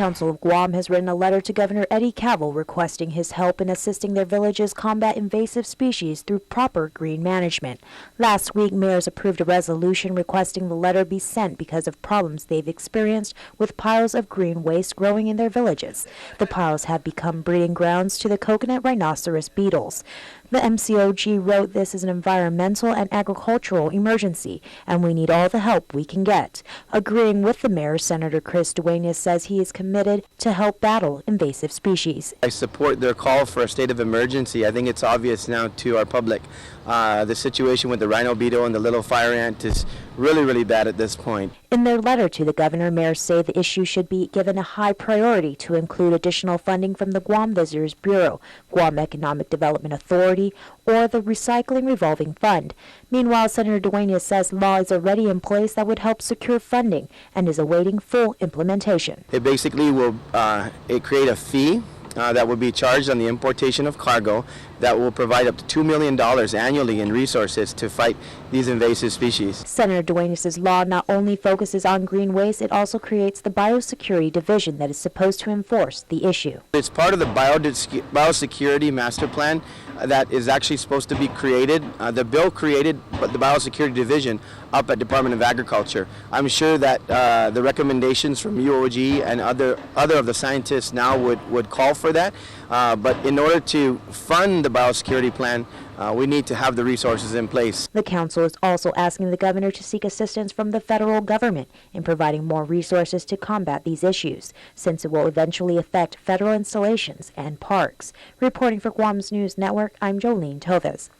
Council of Guam has written a letter to Governor Eddie Cavil requesting his help in assisting their villages combat invasive species through proper green management. Last week, mayors approved a resolution requesting the letter be sent because of problems they've experienced with piles of green waste growing in their villages. The piles have become breeding grounds to the coconut rhinoceros beetles. The MCOG wrote this is an environmental and agricultural emergency, and we need all the help we can get. Agreeing with the mayor, Senator Chris Duenas says he is committed to help battle invasive species. I support their call for a state of emergency. I think it's obvious now to our public. The situation with the rhino beetle and the little fire ant is really bad at this point. In their letter to the governor, mayors say the issue should be given a high priority to include additional funding from the Guam Visitors Bureau, Guam Economic Development Authority, or the Recycling Revolving Fund. Meanwhile, Senator Duenas says law is already in place that would help secure funding and is awaiting full implementation. It basically will create a fee that will be charged on the importation of cargo that will provide up to $2 million annually in resources to fight these invasive species. Senator Duenas' law not only focuses on green waste, it also creates the biosecurity division that is supposed to enforce the issue. It's part of the biosecurity master plan that is actually supposed to be created. The bill created the biosecurity division up at Department of Agriculture. I'm sure that the recommendations from UOG and other of the scientists now would call for that. But in order to fund the biosecurity plan, we need to have the resources in place. The council is also asking the governor to seek assistance from the federal government in providing more resources to combat these issues, since it will eventually affect federal installations and parks. Reporting for Guam's News Network, I'm Jolene Toves.